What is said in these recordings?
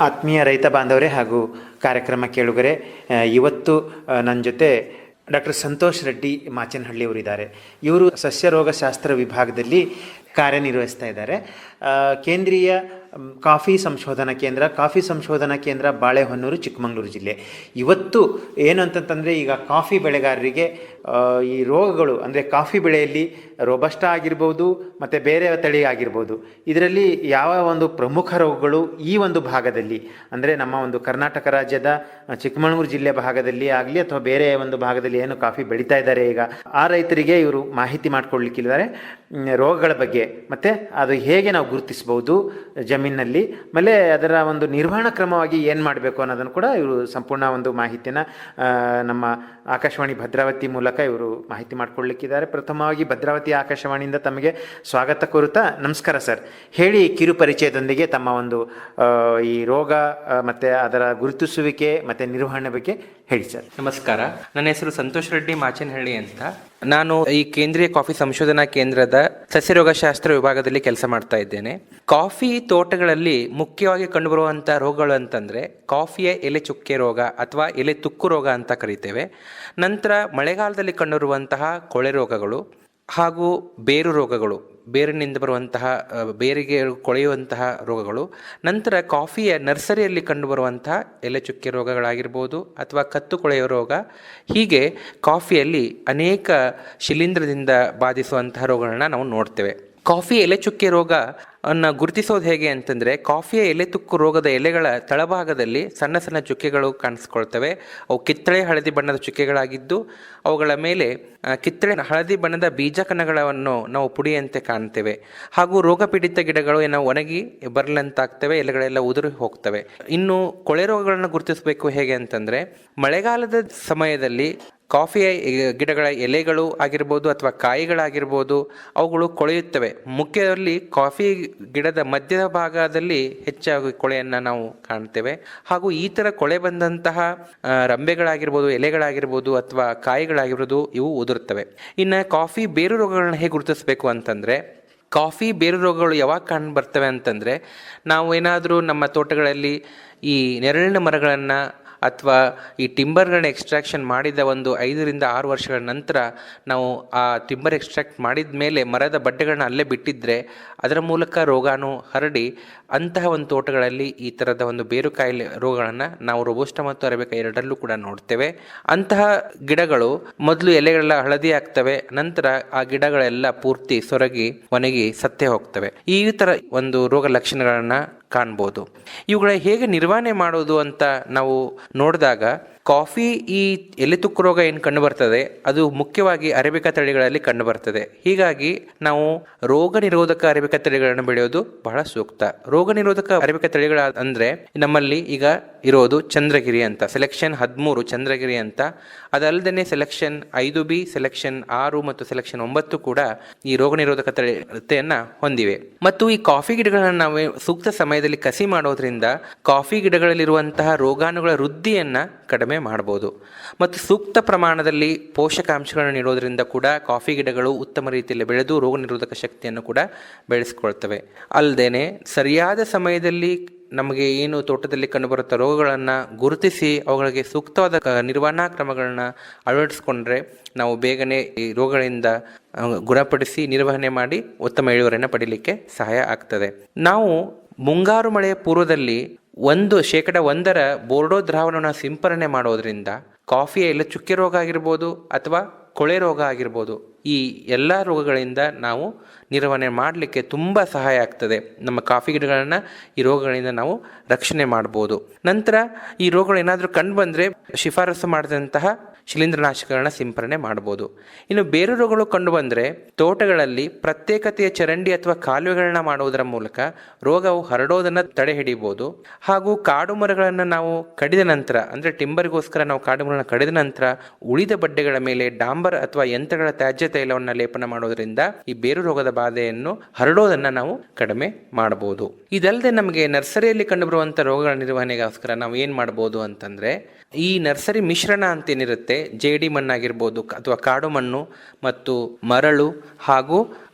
ಆತ್ಮೀಯ ರೈತ ಬಾಂಧವರೇ ಹಾಗೂ ಕಾರ್ಯಕ್ರಮ ಕೇಳುಗರೆ, ಇವತ್ತು ನನ್ನ ಜೊತೆ ಡಾಕ್ಟರ್ ಸಂತೋಷ್ ರೆಡ್ಡಿ ಮಾಚನಹಳ್ಳಿಯವರಿದ್ದಾರೆ. ಇವರು ಸಸ್ಯರೋಗಶಾಸ್ತ್ರ ವಿಭಾಗದಲ್ಲಿ ಕಾರ್ಯನಿರ್ವಹಿಸ್ತಾ ಇದ್ದಾರೆ. ಕೇಂದ್ರೀಯ ಕಾಫಿ ಸಂಶೋಧನಾ ಕೇಂದ್ರ ಬಾಳೆಹೊನ್ನೂರು, ಚಿಕ್ಕಮಗಳೂರು ಜಿಲ್ಲೆ. ಇವತ್ತು ಏನು ಅಂತಂತಂದರೆ, ಈಗ ಕಾಫಿ ಬೆಳೆಗಾರರಿಗೆ ಈ ರೋಗಗಳು ಅಂದರೆ ಕಾಫಿ ಬೆಳೆಯಲ್ಲಿ ರೋಬಸ್ಟಾ ಆಗಿರ್ಬೋದು ಮತ್ತು ಬೇರೆ ತಳಿ ಆಗಿರ್ಬೋದು, ಇದರಲ್ಲಿ ಯಾವ ಒಂದು ಪ್ರಮುಖ ರೋಗಗಳು ಈ ಒಂದು ಭಾಗದಲ್ಲಿ ಅಂದರೆ ನಮ್ಮ ಒಂದು ಕರ್ನಾಟಕ ರಾಜ್ಯದ ಚಿಕ್ಕಮಗಳೂರು ಜಿಲ್ಲೆ ಭಾಗದಲ್ಲಿ ಆಗಲಿ ಅಥವಾ ಬೇರೆ ಒಂದು ಭಾಗದಲ್ಲಿ ಏನು ಕಾಫಿ ಬೆಳೀತಾ ಇದ್ದಾರೆ ಈಗ ಆ ರೈತರಿಗೆ ಇವರು ಮಾಹಿತಿ ಮಾಡಿಕೊಡ್ಲಿಕ್ಕಿದ್ದಾರೆ ರೋಗಗಳ ಬಗ್ಗೆ, ಮತ್ತು ಅದು ಹೇಗೆ ನಾವು ಗುರುತಿಸ್ಬೋದು ಜಮೀನಿನಲ್ಲಿ, ಆಮೇಲೆ ಅದರ ಒಂದು ನಿರ್ವಹಣಾ ಕ್ರಮವಾಗಿ ಏನು ಮಾಡಬೇಕು ಅನ್ನೋದನ್ನು ಕೂಡ ಇವರು ಸಂಪೂರ್ಣ ಒಂದು ಮಾಹಿತಿಯನ್ನು ನಮ್ಮ ಆಕಾಶವಾಣಿ ಭದ್ರಾವತಿ ಮೂಲಕ ಇವರು ಮಾಹಿತಿ ಮಾಡಿಕೊಳ್ಳಿಕ್ಕಿದ್ದಾರೆ. ಪ್ರಥಮವಾಗಿ ಭದ್ರಾವತಿ ಆಕಾಶವಾಣಿಯಿಂದ ತಮಗೆ ಸ್ವಾಗತ ಕೋರುತ್ತಾ, ನಮಸ್ಕಾರ ಸರ್. ಹೇಳಿ, ಕಿರು ಪರಿಚಯದೊಂದಿಗೆ ತಮ್ಮ ಒಂದು ಈ ರೋಗ ಮತ್ತು ಅದರ ಗುರುತಿಸುವಿಕೆ ಮತ್ತು ನಿರ್ವಹಣೆ ಬಗ್ಗೆ ಹೇಳಿ ಸರ್. ನಮಸ್ಕಾರ, ನನ್ನ ಹೆಸರು ಸಂತೋಷ್ ರೆಡ್ಡಿ ಮಾಚನಹಳ್ಳಿ ಅಂತ. ನಾನು ಈ ಕೇಂದ್ರೀಯ ಕಾಫಿ ಸಂಶೋಧನಾ ಕೇಂದ್ರದ ಸಸ್ಯರೋಗಶಾಸ್ತ್ರ ವಿಭಾಗದಲ್ಲಿ ಕೆಲಸ ಮಾಡ್ತಾ ಇದ್ದೇನೆ. ಕಾಫಿ ತೋಟಗಳಲ್ಲಿ ಮುಖ್ಯವಾಗಿ ಕಂಡುಬರುವಂಥ ರೋಗಗಳು ಅಂತಂದರೆ ಕಾಫಿಯ ಎಲೆ ಚುಕ್ಕೆ ರೋಗ ಅಥವಾ ಎಲೆ ತುಕ್ಕು ರೋಗ ಅಂತ ಕರಿತೇವೆ. ನಂತರ ಮಳೆಗಾಲದಲ್ಲಿ ಕಂಡುಬರುವಂತಹ ಕೊಳೆ ರೋಗಗಳು ಹಾಗೂ ಬೇರು ರೋಗಗಳು, ಬೇರಿನಿಂದ ಬರುವಂತಹ ಬೇರಿಗೆ ಕೊಳೆಯುವಂತಹ ರೋಗಗಳು. ನಂತರ ಕಾಫಿಯ ನರ್ಸರಿಯಲ್ಲಿ ಕಂಡುಬರುವಂತಹ ಎಲೆ ಚುಕ್ಕೆ ರೋಗಗಳಾಗಿರ್ಬೋದು ಅಥವಾ ಕತ್ತು ಕೊಳೆಯುವ ರೋಗ. ಹೀಗೆ ಕಾಫಿಯಲ್ಲಿ ಅನೇಕ ಶಿಲೀಂಧ್ರದಿಂದ ಬಾಧಿಸುವಂತಹ ರೋಗಗಳನ್ನ ನಾವು ನೋಡ್ತೇವೆ. ಕಾಫಿ ಎಲೆ ಚುಕ್ಕೆ ರೋಗ ಅನ್ನು ಗುರುತಿಸೋದು ಹೇಗೆ ಅಂತಂದರೆ, ಕಾಫಿಯ ಎಲೆ ತುಕ್ಕು ರೋಗದ ಎಲೆಗಳ ತಳಭಾಗದಲ್ಲಿ ಸಣ್ಣ ಸಣ್ಣ ಚುಕ್ಕೆಗಳು ಕಾಣಿಸ್ಕೊಳ್ತವೆ. ಅವು ಕಿತ್ತಳೆ ಹಳದಿ ಬಣ್ಣದ ಚುಕ್ಕೆಗಳಾಗಿದ್ದು ಅವುಗಳ ಮೇಲೆ ಕಿತ್ತಳೆ ಹಳದಿ ಬಣ್ಣದ ಬೀಜ ಕಣಗಳನ್ನು ನಾವು ಪುಡಿಯಂತೆ ಕಾಣ್ತೇವೆ. ಹಾಗೂ ರೋಗ ಪೀಡಿತ ಗಿಡಗಳು ಏನೋ ಒಣಗಿ ಬರಲಂತಾಗ್ತವೆ, ಎಲೆಗಳೆಲ್ಲ ಉದುರಿ ಹೋಗ್ತವೆ. ಇನ್ನು ಕೊಳೆ ರೋಗಗಳನ್ನು ಗುರುತಿಸಬೇಕು ಹೇಗೆ ಅಂತಂದರೆ, ಮಳೆಗಾಲದ ಸಮಯದಲ್ಲಿ ಕಾಫಿಯ ಗಿಡಗಳ ಎಲೆಗಳು ಆಗಿರ್ಬೋದು ಅಥವಾ ಕಾಯಿಗಳಾಗಿರ್ಬೋದು ಅವುಗಳು ಕೊಳೆಯುತ್ತವೆ. ಮುಖ್ಯದಲ್ಲಿ ಕಾಫಿ ಗಿಡದ ಮಧ್ಯದ ಭಾಗದಲ್ಲಿ ಹೆಚ್ಚಾಗಿ ಕೊಳೆಯನ್ನು ನಾವು ಕಾಣ್ತೇವೆ. ಹಾಗೂ ಈ ಥರ ಕೊಳೆ ಬಂದಂತಹ ರಂಬೆಗಳಾಗಿರ್ಬೋದು, ಎಲೆಗಳಾಗಿರ್ಬೋದು ಅಥವಾ ಕಾಯಿಗಳಾಗಿರ್ಬೋದು ಇವು ಉದುರುತ್ತವೆ. ಇನ್ನು ಕಾಫಿ ಬೇರು ರೋಗಗಳನ್ನ ಹೇಗೆ ಗುರುತಿಸಬೇಕು ಅಂತಂದರೆ, ಕಾಫಿ ಬೇರು ರೋಗಗಳು ಯಾವಾಗ ಕಂಡು ಬರ್ತವೆ ಅಂತಂದರೆ, ನಾವು ಏನಾದರೂ ನಮ್ಮ ತೋಟಗಳಲ್ಲಿ ಈ ನೆರಳಿನ ಮರಗಳನ್ನು ಅಥವಾ ಈ ಟಿಂಬರ್ಗಳನ್ನ ಎಕ್ಸ್ಟ್ರಾಕ್ಷನ್ ಮಾಡಿದ ಒಂದು 5 ರಿಂದ 6 ವರ್ಷಗಳ ನಂತರ ನಾವು ಆ ಟಿಂಬರ್ ಎಕ್ಸ್ಟ್ರಾಕ್ಟ್ ಮಾಡಿದ ಮೇಲೆ ಮರದ ಬಡ್ಡೆಗಳನ್ನ ಅಲ್ಲೇ ಬಿಟ್ಟಿದ್ದರೆ ಅದರ ಮೂಲಕ ರೋಗಾಣು ಹರಡಿ ಅಂತಹ ಒಂದು ತೋಟಗಳಲ್ಲಿ ಈ ಥರದ ಒಂದು ಬೇರು ಕಾಯಿಲೆ ರೋಗಗಳನ್ನು ನಾವು ರೋಬಸ್ಟಾ ಮತ್ತು ಅರೇಬಿಕಾ ಎರಡರಲ್ಲೂ ಕೂಡ ನೋಡ್ತೇವೆ. ಅಂತಹ ಗಿಡಗಳು ಮೊದಲು ಎಲೆಗಳೆಲ್ಲ ಹಳದಿ ಆಗ್ತವೆ, ನಂತರ ಆ ಗಿಡಗಳೆಲ್ಲ ಪೂರ್ತಿ ಸೊರಗಿ ಒಣಗಿ ಸತ್ತೇ ಹೋಗ್ತವೆ. ಈ ಥರ ಒಂದು ರೋಗ ಲಕ್ಷಣಗಳನ್ನು ಕಾಣ್ಬೋದು. ಇವುಗಳ ಹೇಗೆ ನಿರ್ವಹಣೆ ಮಾಡೋದು ಅಂತ ನಾವು ನೋಡಿದಾಗ, ಕಾಫಿ ಈ ಎಲೆ ತುಕ್ಕು ರೋಗ ಏನು ಕಂಡು ಬರ್ತದೆ ಅದು ಮುಖ್ಯವಾಗಿ ಅರೇಬಿಕಾ ತಳಿಗಳಲ್ಲಿ ಕಂಡು ಬರ್ತದೆ. ಹೀಗಾಗಿ ನಾವು ರೋಗ ನಿರೋಧಕ ಅರೇಬಿಕಾ ತಳಿಗಳನ್ನು ಬೆಳೆಯೋದು ಬಹಳ ಸೂಕ್ತ. ರೋಗ ನಿರೋಧಕ ಅರೇಬಿಕಾ ತಳಿಗಳ ಅಂದರೆ ನಮ್ಮಲ್ಲಿ ಈಗ ಇರೋದು ಚಂದ್ರಗಿರಿ ಅಂತ, ಸೆಲೆಕ್ಷನ್ 13 ಚಂದ್ರಗಿರಿ ಅಂತ. ಅದಲ್ಲದೆ ಸೆಲೆಕ್ಷನ್ 5B, ಸೆಲೆಕ್ಷನ್ 6 ಮತ್ತು ಸೆಲೆಕ್ಷನ್ 9 ಕೂಡ ಈ ರೋಗ ನಿರೋಧಕ ತಳಿಯನ್ನು ಹೊಂದಿವೆ. ಮತ್ತು ಈ ಕಾಫಿ ಗಿಡಗಳನ್ನು ನಾವು ಸೂಕ್ತ ಸಮಯದಲ್ಲಿ ಕಸಿ ಮಾಡೋದ್ರಿಂದ ಕಾಫಿ ಗಿಡಗಳಲ್ಲಿರುವಂತಹ ರೋಗಾಣುಗಳ ವೃದ್ಧಿಯನ್ನು ಕಡಿಮೆ ಮಾಡಬಹುದು. ಮತ್ತು ಸೂಕ್ತ ಪ್ರಮಾಣದಲ್ಲಿ ಪೋಷಕಾಂಶಗಳನ್ನು ನೀಡೋದ್ರಿಂದ ಕೂಡ ಕಾಫಿ ಗಿಡಗಳು ಉತ್ತಮ ರೀತಿಯಲ್ಲಿ ಬೆಳೆದು ರೋಗ ನಿರೋಧಕ ಶಕ್ತಿಯನ್ನು ಕೂಡ ಬೆಳೆಸ್ಕೊಳ್ತವೆ. ಅಲ್ಲದೆ ಸರಿಯಾದ ಸಮಯದಲ್ಲಿ ನಮಗೆ ಏನು ತೋಟದಲ್ಲಿ ಕಂಡುಬರುತ್ತ ರೋಗಗಳನ್ನು ಗುರುತಿಸಿ ಅವುಗಳಿಗೆ ಸೂಕ್ತವಾದ ನಿರ್ವಹಣಾ ಕ್ರಮಗಳನ್ನ ಅಳವಡಿಸ್ಕೊಂಡ್ರೆ ನಾವು ಬೇಗನೆ ಈ ರೋಗಗಳಿಂದ ಗುಣಪಡಿಸಿ ನಿರ್ವಹಣೆ ಮಾಡಿ ಉತ್ತಮ ಇಳುವರಿಯನ್ನು ಪಡೀಲಿಕ್ಕೆ ಸಹಾಯ ಆಗ್ತದೆ. ನಾವು ಮುಂಗಾರು ಮಳೆಯ ಪೂರ್ವದಲ್ಲಿ 1% ಬೋರ್ಡೋ ದ್ರಾವಣವನ್ನು ಸಿಂಪರಣೆ ಮಾಡೋದ್ರಿಂದ ಕಾಫಿಯ ಎಲೆ ಚುಕ್ಕೆ ರೋಗ ಆಗಿರ್ಬೋದು ಅಥವಾ ಕೊಳೆ ರೋಗ ಆಗಿರ್ಬೋದು, ಈ ಎಲ್ಲ ರೋಗಗಳಿಂದ ನಾವು ನಿರ್ವಹಣೆ ಮಾಡಲಿಕ್ಕೆ ತುಂಬ ಸಹಾಯ ಆಗ್ತದೆ. ನಮ್ಮ ಕಾಫಿ ಗಿಡಗಳನ್ನು ಈ ರೋಗಗಳಿಂದ ನಾವು ರಕ್ಷಣೆ ಮಾಡ್ಬೋದು. ನಂತರ ಈ ರೋಗಗಳು ಏನಾದರೂ ಕಂಡು ಬಂದರೆ ಶಿಫಾರಸು ಮಾಡಿದಂತಹ ಶಿಲೀಂಧ್ರನಾಶಕಗಳನ್ನ ಸಿಂಪರಣೆ ಮಾಡ್ಬೋದು. ಇನ್ನು ಬೇರೆ ರೋಗಗಳು ಕಂಡು ಬಂದರೆ ತೋಟಗಳಲ್ಲಿ ಪ್ರತ್ಯೇಕತೆಯ ಚರಂಡಿ ಅಥವಾ ಕಾಲುವೆಗಳನ್ನ ಮಾಡುವುದರ ಮೂಲಕ ರೋಗವು ಹರಡೋದನ್ನು ತಡೆ ಹಿಡಿಬೋದು. ಹಾಗೂ ಕಾಡು ಮರಗಳನ್ನು ನಾವು ಕಡಿದ ನಂತರ ಅಂದರೆ ಟಿಂಬರ್ಗೋಸ್ಕರ ನಾವು ಕಾಡು ಮರಗಳನ್ನು ಕಡಿದ ನಂತರ ಉಳಿದ ಬಡ್ಡೆಗಳ ಮೇಲೆ ಡಾಂಬರ್ ಅಥವಾ ಯಂತ್ರಗಳ ತ್ಯಾಜ್ಯ ತೈಲವನ್ನು ಲೇಪನ ಮಾಡೋದ್ರಿಂದ ಈ ಬೇರು ರೋಗದ ಬಾಧೆಯನ್ನು ಹರಡೋದನ್ನು ನಾವು ಕಡಿಮೆ ಮಾಡಬಹುದು. ಇದಲ್ಲದೆ ನಮಗೆ ನರ್ಸರಿಯಲ್ಲಿ ಕಂಡುಬರುವಂಥ ರೋಗಗಳ ನಿರ್ವಹಣೆಗೋಸ್ಕರ ನಾವು ಏನು ಮಾಡ್ಬೋದು ಅಂತಂದರೆ, ಈ ನರ್ಸರಿ ಮಿಶ್ರಣ ಅಂತೇನಿರುತ್ತೆ ಜೇಡಿ ಮಣ್ಣಾಗಿರ್ಬೋದು ಅಥವಾ ಕಾಡು ಮಣ್ಣು ಮತ್ತು ಮರಳು ಹಾಗೂ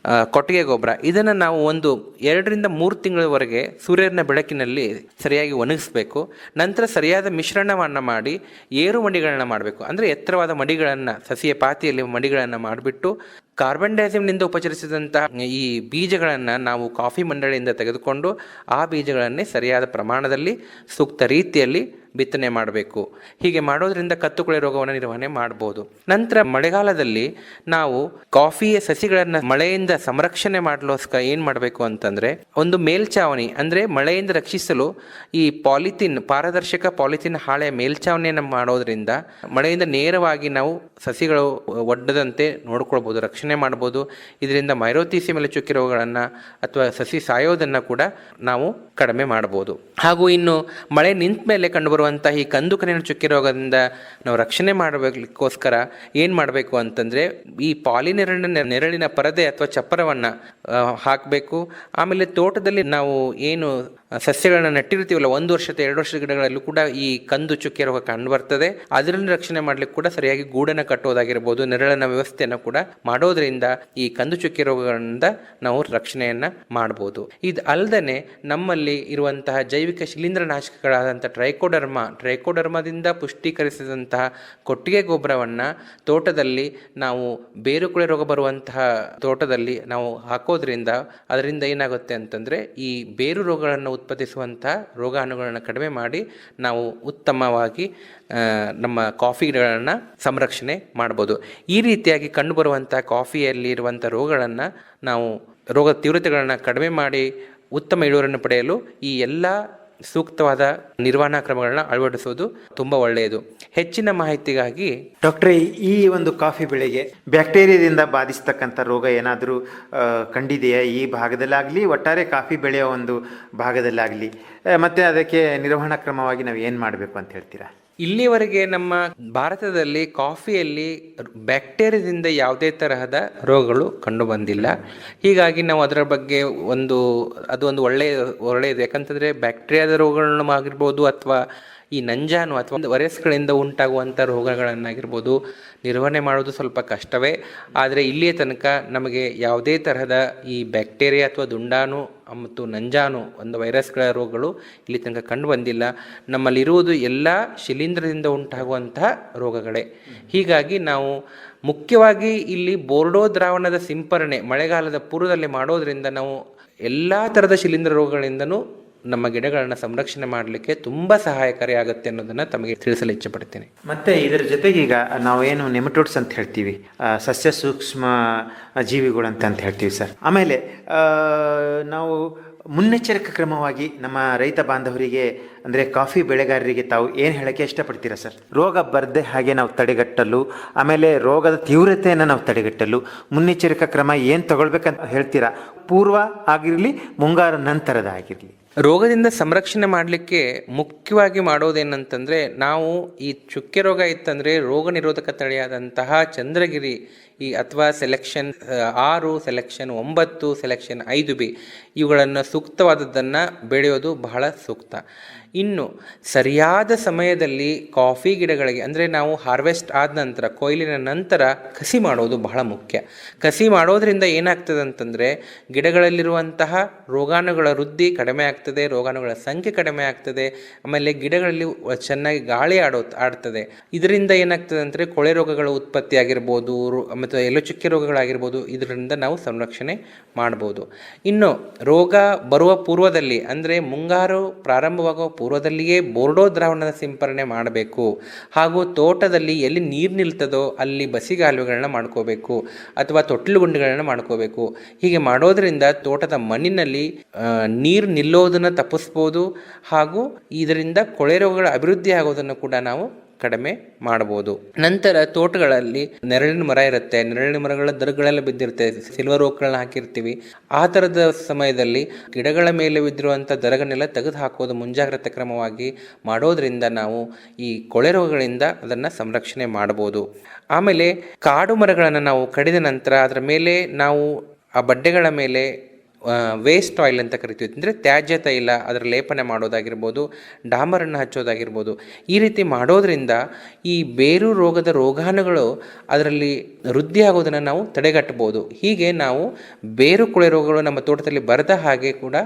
ಕೊಟ್ಟಿಗೆ ಗೊಬ್ಬರ ಇದನ್ನು ನಾವು ಒಂದು 2-3 ತಿಂಗಳವರೆಗೆ ಸೂರ್ಯನ ಬೆಳಕಿನಲ್ಲಿ ಸರಿಯಾಗಿ ಒಣಗಿಸ್ಬೇಕು. ನಂತರ ಸರಿಯಾದ ಮಿಶ್ರಣವನ್ನು ಮಾಡಿ ಏರು ಮಡಿಗಳನ್ನ ಮಾಡಬೇಕು. ಅಂದರೆ ಎತ್ತರವಾದ ಮಡಿಗಳನ್ನು, ಸಸಿಯ ಪಾತಿಯಲ್ಲಿ ಮಡಿಗಳನ್ನು ಮಾಡಿಬಿಟ್ಟು ಕಾರ್ಬನ್ ಡೈಆಕ್ಸೈಡ್ನಿಂದ ಉಪಚರಿಸಿದಂತಹ ಈ ಬೀಜಗಳನ್ನು ನಾವು ಕಾಫಿ ಮಂಡಳಿಯಿಂದ ತೆಗೆದುಕೊಂಡು ಆ ಬೀಜಗಳನ್ನೇ ಸರಿಯಾದ ಪ್ರಮಾಣದಲ್ಲಿ ಸೂಕ್ತ ರೀತಿಯಲ್ಲಿ ಬಿತ್ತನೆ ಮಾಡಬೇಕು. ಹೀಗೆ ಮಾಡೋದ್ರಿಂದ ಕತ್ತುಕೊಳೆ ರೋಗವನ್ನು ನಿರ್ವಹಣೆ ಮಾಡ್ಬೋದು. ನಂತರ ಮಳೆಗಾಲದಲ್ಲಿ ನಾವು ಕಾಫಿಯ ಸಸಿಗಳನ್ನು ಮಳೆಯಿಂದ ಸಂರಕ್ಷಣೆ ಮಾಡಲೋಸ್ಕರ ಏನು ಮಾಡಬೇಕು ಅಂತಂದರೆ, ಒಂದು ಮೇಲ್ಛಾವಣಿ ಅಂದರೆ ಮಳೆಯಿಂದ ರಕ್ಷಿಸಲು ಈ ಪಾರದರ್ಶಕ ಪಾಲಿಥಿನ್ ಹಾಳೆಯ ಮೇಲ್ಛಾವಣಿಯನ್ನು ಮಾಡೋದ್ರಿಂದ ಮಳೆಯಿಂದ ನೇರವಾಗಿ ನಾವು ಸಸಿಗಳು ಒಡ್ಡದಂತೆ ನೋಡ್ಕೊಳ್ಬೋದು, ರಕ್ಷಣೆ ಮಾಡ್ಬೋದು. ಇದರಿಂದ ಮೈರೋಥೀಸಿಯಂ ಎಲೆ ಚುಕ್ಕಿ ರೋಗಗಳನ್ನು ಅಥವಾ ಸಸಿ ಸಾಯೋದನ್ನು ಕೂಡ ನಾವು ಕಡಿಮೆ ಮಾಡ್ಬೋದು. ಹಾಗೂ ಇನ್ನು ಮಳೆ ನಿಂತ ಮೇಲೆ ಕಂಡುಬರುವಂಥ ಈ ಕಂದು ಕನೆಯ ಚುಕ್ಕಿ ರೋಗದಿಂದ ನಾವು ರಕ್ಷಣೆ ಮಾಡಬೇಕೋಸ್ಕರ ಏನು ಮಾಡಬೇಕು ಅಂತಂದರೆ, ಈ ನೆರಳಿನ ಪರದೆ ಅಥವಾ ಚಪ್ಪರವನ್ನು ಹಾಕಬೇಕು. ಆಮೇಲೆ ತೋಟದಲ್ಲಿ ನಾವು ಏನು ಸಸ್ಯಗಳನ್ನ ನೆಟ್ಟಿರ್ತೀವಲ್ಲ, 1 ವರ್ಷದ 2 ವರ್ಷದ ಗಿಡಗಳಲ್ಲೂ ಕೂಡ ಈ ಕಂದು ಚುಕ್ಕೆ ರೋಗ ಕಂಡು ಬರ್ತದೆ. ಅದರಿಂದ ರಕ್ಷಣೆ ಮಾಡ್ಲಿಕ್ಕೆ ಕೂಡ ಸರಿಯಾಗಿ ಗೂಡನ್ನು ಕಟ್ಟೋದಾಗಿರ್ಬೋದು, ನೆರಳಿನ ವ್ಯವಸ್ಥೆಯನ್ನು ಕೂಡ ಮಾಡೋದ್ರಿಂದ ಈ ಕಂದು ಚುಕ್ಕೆ ರೋಗಗಳಿಂದ ನಾವು ರಕ್ಷಣೆಯನ್ನ ಮಾಡಬಹುದು. ಇದು ಅಲ್ಲದೆ ನಮ್ಮಲ್ಲಿ ಇರುವಂತಹ ಜೈವಿಕ ಶಿಲೀಂಧ್ರನಾಶಕಗಳಾದಂಥ ಟ್ರೈಕೋಡರ್ಮಾದಿಂದ ಪುಷ್ಟೀಕರಿಸಿದಂತಹ ಕೊಟ್ಟಿಗೆ ಗೊಬ್ಬರವನ್ನು ತೋಟದಲ್ಲಿ ನಾವು ಬೇರುಕೊಳೆ ರೋಗ ಬರುವಂತಹ ತೋಟದಲ್ಲಿ ನಾವು ಹಾಕೋದ್ರಿಂದ ಅದರಿಂದ ಏನಾಗುತ್ತೆ ಅಂತಂದರೆ, ಈ ಬೇರು ರೋಗಗಳನ್ನು ಉತ್ಪಾದಿಸುವಂಥ ರೋಗಾಣುಗಳನ್ನು ಕಡಿಮೆ ಮಾಡಿ ನಾವು ಉತ್ತಮವಾಗಿ ನಮ್ಮ ಕಾಫಿ ಗಿಡಗಳನ್ನು ಸಂರಕ್ಷಣೆ ಮಾಡ್ಬೋದು. ಈ ರೀತಿಯಾಗಿ ಕಂಡುಬರುವಂಥ ಕಾಫಿಯಲ್ಲಿ ಇರುವಂಥ ರೋಗಗಳನ್ನು ನಾವು ರೋಗದ ತೀವ್ರತೆಗಳನ್ನು ಕಡಿಮೆ ಮಾಡಿ ಉತ್ತಮ ಇಳುವರಿಯನ್ನು ಪಡೆಯಲು ಈ ಎಲ್ಲ ಸೂಕ್ತವಾದ ನಿರ್ವಹಣಾ ಕ್ರಮಗಳನ್ನ ಅಳವಡಿಸೋದು ತುಂಬ ಒಳ್ಳೆಯದು. ಹೆಚ್ಚಿನ ಮಾಹಿತಿಗಾಗಿ ಡಾಕ್ಟ್ರೇ, ಈ ಒಂದು ಕಾಫಿ ಬೆಳೆಗೆ ಬ್ಯಾಕ್ಟೀರಿಯಾದಿಂದ ಬಾಧಿಸ್ತಕ್ಕಂಥ ರೋಗ ಏನಾದರೂ ಕಂಡಿದೆಯಾ ಈ ಭಾಗದಲ್ಲಾಗಲಿ, ಒಟ್ಟಾರೆ ಕಾಫಿ ಬೆಳೆಯೋ ಒಂದು ಭಾಗದಲ್ಲಾಗಲಿ? ಮತ್ತು ಅದಕ್ಕೆ ನಿರ್ವಹಣಾ ಕ್ರಮವಾಗಿ ನಾವು ಏನು ಮಾಡಬೇಕು ಅಂತ ಹೇಳ್ತೀರಾ? ಇಲ್ಲಿವರೆಗೆ ನಮ್ಮ ಭಾರತದಲ್ಲಿ ಕಾಫಿಯಲ್ಲಿ ಬ್ಯಾಕ್ಟೀರಿಯಾದಿಂದ ಯಾವುದೇ ತರಹದ ರೋಗಗಳು ಕಂಡು ಬಂದಿಲ್ಲ. ಹೀಗಾಗಿ ನಾವು ಅದರ ಬಗ್ಗೆ ಅದೊಂದು ಒಳ್ಳೆಯದು. ಯಾಕಂತಂದರೆ ಬ್ಯಾಕ್ಟೀರಿಯಾದ ರೋಗಗಳನ್ನು ಆಗಿರ್ಬೋದು ಅಥವಾ ಈ ನಂಜಾನು ಅಥವಾ ವೈರಸ್ಗಳಿಂದ ಉಂಟಾಗುವಂಥ ರೋಗಗಳನ್ನಾಗಿರ್ಬೋದು ನಿರ್ವಹಣೆ ಮಾಡೋದು ಸ್ವಲ್ಪ ಕಷ್ಟವೇ. ಆದರೆ ಇಲ್ಲಿಯ ತನಕ ನಮಗೆ ಯಾವುದೇ ತರಹದ ಈ ಬ್ಯಾಕ್ಟೀರಿಯಾ ಅಥವಾ ದುಂಡಾಣು ಮತ್ತು ನಂಜಾನು ಒಂದು ವೈರಸ್ಗಳ ರೋಗಗಳು ಇಲ್ಲಿ ತನಕ ಕಂಡು ಬಂದಿಲ್ಲ. ನಮ್ಮಲ್ಲಿರುವುದು ಎಲ್ಲ ಶಿಲೀಂಧ್ರದಿಂದ ಉಂಟಾಗುವಂತಹ ರೋಗಗಳೇ. ಹೀಗಾಗಿ ನಾವು ಮುಖ್ಯವಾಗಿ ಇಲ್ಲಿ ಬೋರ್ಡೋ ದ್ರಾವಣದ ಸಿಂಪರಣೆ ಮಳೆಗಾಲದ ಪೂರ್ವದಲ್ಲಿ ಮಾಡೋದ್ರಿಂದ ನಾವು ಎಲ್ಲ ಥರದ ಶಿಲೀಂಧ್ರ ರೋಗಗಳಿಂದನೂ ನಮ್ಮ ಗಿಡಗಳನ್ನು ಸಂರಕ್ಷಣೆ ಮಾಡಲಿಕ್ಕೆ ತುಂಬ ಸಹಾಯಕಾರಿಯಾಗುತ್ತೆ ಅನ್ನೋದನ್ನು ತಮಗೆ ತಿಳಿಸಲು ಇಚ್ಛೆಪಡ್ತೀನಿ. ಮತ್ತು ಇದರ ಜೊತೆಗೆ ಈಗ ನಾವೇನು ನೆಮಟೋಡ್ಸ್ ಅಂತ ಹೇಳ್ತೀವಿ, ಸಸ್ಯ ಸೂಕ್ಷ್ಮ ಜೀವಿಗಳು ಅಂತ ಹೇಳ್ತೀವಿ ಸರ್. ಆಮೇಲೆ ನಾವು ಮುನ್ನೆಚ್ಚರಿಕೆ ಕ್ರಮವಾಗಿ ನಮ್ಮ ರೈತ ಬಾಂಧವರಿಗೆ ಅಂದರೆ ಕಾಫಿ ಬೆಳೆಗಾರರಿಗೆ ತಾವು ಏನು ಹೇಳೋಕ್ಕೆ ಇಷ್ಟಪಡ್ತೀರಾ ಸರ್? ರೋಗ ಬರದೆ ಹಾಗೆ ನಾವು ತಡೆಗಟ್ಟಲು, ಆಮೇಲೆ ರೋಗದ ತೀವ್ರತೆಯನ್ನು ನಾವು ತಡೆಗಟ್ಟಲು ಮುನ್ನೆಚ್ಚರಿಕಾ ಕ್ರಮ ಏನು ತಗೊಳ್ಬೇಕಂತ ಹೇಳ್ತೀರಾ? ಪೂರ್ವ ಆಗಿರಲಿ, ಮುಂಗಾರು ನಂತರದ ಆಗಿರಲಿ. ರೋಗದಿಂದ ಸಂರಕ್ಷಣೆ ಮಾಡಲಿಕ್ಕೆ ಮುಖ್ಯವಾಗಿ ಮಾಡೋದೇನಂತಂದರೆ, ನಾವು ಈ ಚುಕ್ಕೆ ರೋಗ ಇತ್ತಂದರೆ ರೋಗ ನಿರೋಧಕ ತಳಿಯಾದಂತಹ ಚಂದ್ರಗಿರಿ ಅಥವಾ ಸೆಲೆಕ್ಷನ್ 6, ಸೆಲೆಕ್ಷನ್ 9, ಸೆಲೆಕ್ಷನ್ 5B ಇವುಗಳನ್ನು ಸೂಕ್ತವಾದದ್ದನ್ನು ಬೆಳೆಯೋದು ಬಹಳ ಸೂಕ್ತ. ಇನ್ನು ಸರಿಯಾದ ಸಮಯದಲ್ಲಿ ಕಾಫಿ ಗಿಡಗಳಿಗೆ ಅಂದರೆ ನಾವು ಹಾರ್ವೆಸ್ಟ್ ಆದ ನಂತರ, ಕೊಯ್ಲಿನ ನಂತರ ಕಸಿ ಮಾಡೋದು ಬಹಳ ಮುಖ್ಯ. ಕಸಿ ಮಾಡೋದ್ರಿಂದ ಏನಾಗ್ತದೆ ಅಂತಂದರೆ, ಗಿಡಗಳಲ್ಲಿರುವಂತಹ ರೋಗಾಣುಗಳ ವೃದ್ಧಿ ಕಡಿಮೆ ಆಗ್ತದೆ, ರೋಗಾಣುಗಳ ಸಂಖ್ಯೆ ಕಡಿಮೆ ಆಗ್ತದೆ. ಆಮೇಲೆ ಗಿಡಗಳಲ್ಲಿ ಚೆನ್ನಾಗಿ ಗಾಳಿ ಆಡ್ತದೆ. ಇದರಿಂದ ಏನಾಗ್ತದೆ ಅಂದರೆ ಕೊಳೆ ರೋಗಗಳ ಉತ್ಪತ್ತಿ ಆಗಿರ್ಬೋದು ಮತ್ತು ಎಲೆಚುಕ್ಕೆ ರೋಗಗಳಾಗಿರ್ಬೋದು, ಇದರಿಂದ ನಾವು ಸಂರಕ್ಷಣೆ ಮಾಡ್ಬೋದು. ಇನ್ನು ರೋಗ ಬರುವ ಪೂರ್ವದಲ್ಲಿ ಅಂದರೆ ಮುಂಗಾರು ಪ್ರಾರಂಭವಾಗುವ ಪೂರ್ವದಲ್ಲಿಯೇ ಬೋರ್ಡೋ ದ್ರಾವಣದ ಸಿಂಪರಣೆ ಮಾಡಬೇಕು. ಹಾಗೂ ತೋಟದಲ್ಲಿ ಎಲ್ಲಿ ನೀರು ನಿಲ್ತದೋ ಅಲ್ಲಿ ಬಸಿಗಾಲುವೆಗಳನ್ನ ಮಾಡ್ಕೋಬೇಕು ಅಥವಾ ತೊಟ್ಟಿಲು ಗುಂಡಿಗಳನ್ನ ಮಾಡ್ಕೋಬೇಕು. ಹೀಗೆ ಮಾಡೋದ್ರಿಂದ ತೋಟದ ಮಣ್ಣಿನಲ್ಲಿ ನೀರು ನಿಲ್ಲೋದನ್ನು ತಪ್ಪಿಸ್ಬೋದು ಹಾಗೂ ಇದರಿಂದ ಕೊಳೆ ರೋಗಗಳ ಅಭಿವೃದ್ಧಿ ಆಗೋದನ್ನು ಕೂಡ ನಾವು ಕಡಿಮೆ ಮಾಡಬಹುದು. ನಂತರ ತೋಟಗಳಲ್ಲಿ ನೆರಳಿನ ಮರ ಇರುತ್ತೆ, ನೆರಳಿನ ಮರಗಳ ದರಗಳೆಲ್ಲ ಬಿದ್ದಿರುತ್ತೆ, ಸಿಲ್ವರ್ ಓಕ್ಗಳನ್ನ ಹಾಕಿರ್ತೀವಿ. ಆ ಥರದ ಸಮಯದಲ್ಲಿ ಗಿಡಗಳ ಮೇಲೆ ಬಿದ್ದಿರುವಂಥ ದರಗನ್ನೆಲ್ಲ ತೆಗೆದು ಹಾಕೋದು ಮುಂಜಾಗ್ರತೆ ಕ್ರಮವಾಗಿ ಮಾಡೋದ್ರಿಂದ ನಾವು ಈ ಕೊಳೆ ರೋಗಗಳಿಂದ ಅದನ್ನು ಸಂರಕ್ಷಣೆ ಮಾಡಬಹುದು. ಆಮೇಲೆ ಕಾಡು ಮರಗಳನ್ನು ನಾವು ಕಡಿದ ನಂತರ ಅದರ ಮೇಲೆ ನಾವು ಆ ಬಡ್ಡೆಗಳ ಮೇಲೆ ವೇಸ್ಟ್ ಆಯಿಲ್ ಅಂತ ಕರಿತೀವಿ, ಅಂದರೆ ತ್ಯಾಜ್ಯ ತೈಲ ಅದರ ಲೇಪನ ಮಾಡೋದಾಗಿರ್ಬೋದು, ಡಾಮರನ್ನು ಹಚ್ಚೋದಾಗಿರ್ಬೋದು. ಈ ರೀತಿ ಮಾಡೋದ್ರಿಂದ ಈ ಬೇರು ರೋಗದ ರೋಗಾಣುಗಳು ಅದರಲ್ಲಿ ವೃದ್ಧಿ ಆಗೋದನ್ನು ನಾವು ತಡೆಗಟ್ಟಬಹುದು. ಹೀಗೆ ನಾವು ಬೇರು ಕೊಳೆ ರೋಗಗಳು ನಮ್ಮ ತೋಟದಲ್ಲಿ ಬರದ ಹಾಗೆ ಕೂಡ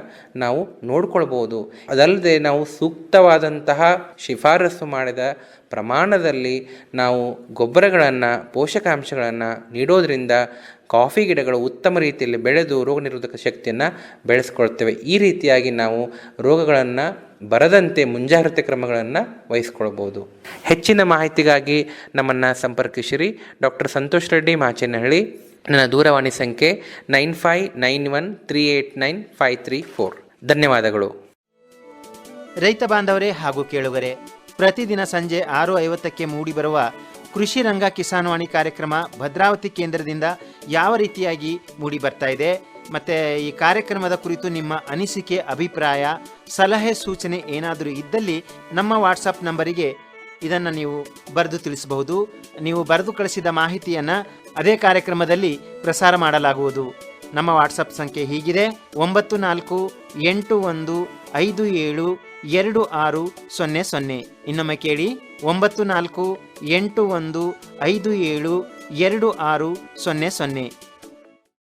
ನಾವು ನೋಡ್ಕೊಳ್ಬೋದು. ಅದಲ್ಲದೆ ನಾವು ಸೂಕ್ತವಾದಂತಹ ಶಿಫಾರಸು ಮಾಡಿದ ಪ್ರಮಾಣದಲ್ಲಿ ನಾವು ಗೊಬ್ಬರಗಳನ್ನು, ಪೋಷಕಾಂಶಗಳನ್ನು ನೀಡೋದರಿಂದ ಕಾಫಿ ಗಿಡಗಳು ಉತ್ತಮ ರೀತಿಯಲ್ಲಿ ಬೆಳೆದು ರೋಗ ನಿರೋಧಕ ಶಕ್ತಿಯನ್ನು ಬೆಳೆಸ್ಕೊಳ್ತೇವೆ. ಈ ರೀತಿಯಾಗಿ ನಾವು ರೋಗಗಳನ್ನು ಬರದಂತೆ ಮುಂಜಾಗ್ರತೆ ಕ್ರಮಗಳನ್ನು ವಹಿಸ್ಕೊಳ್ಬೋದು. ಹೆಚ್ಚಿನ ಮಾಹಿತಿಗಾಗಿ ನಮ್ಮನ್ನು ಸಂಪರ್ಕಿಸಿರಿ. ಡಾಕ್ಟರ್ ಸಂತೋಷ್ ರೆಡ್ಡಿ, ಮಾಚೇನಹಳ್ಳಿ. ನನ್ನ ದೂರವಾಣಿ ಸಂಖ್ಯೆ 9591389534. ಧನ್ಯವಾದಗಳು. ರೈತ ಬಾಂಧವರೇ ಹಾಗೂ ಕೇಳುಗರೆ, ಪ್ರತಿದಿನ ಸಂಜೆ 6:50ಕ್ಕೆ ಮೂಡಿಬರುವ ಕೃಷಿ ರಂಗ ಕಿಸಾನ್ವಾಣಿ ಕಾರ್ಯಕ್ರಮ ಭದ್ರಾವತಿ ಕೇಂದ್ರದಿಂದ ಯಾವ ರೀತಿಯಾಗಿ ಮೂಡಿ ಬರ್ತಾ ಇದೆ, ಮತ್ತು ಈ ಕಾರ್ಯಕ್ರಮದ ಕುರಿತು ನಿಮ್ಮ ಅನಿಸಿಕೆ, ಅಭಿಪ್ರಾಯ, ಸಲಹೆ, ಸೂಚನೆ ಏನಾದರೂ ಇದ್ದಲ್ಲಿ ನಮ್ಮ ವಾಟ್ಸಪ್ ನಂಬರಿಗೆ ಇದನ್ನು ನೀವು ಬರೆದು ತಿಳಿಸಬಹುದು. ನೀವು ಬರೆದು ಕಳಿಸಿದ ಮಾಹಿತಿಯನ್ನು ಅದೇ ಕಾರ್ಯಕ್ರಮದಲ್ಲಿ ಪ್ರಸಾರ ಮಾಡಲಾಗುವುದು. ನಮ್ಮ ವಾಟ್ಸಪ್ ಸಂಖ್ಯೆ ಹೀಗಿದೆ: 9481572600. ಇನ್ನೊಮ್ಮೆ ಕೇಳಿ: 9481572600.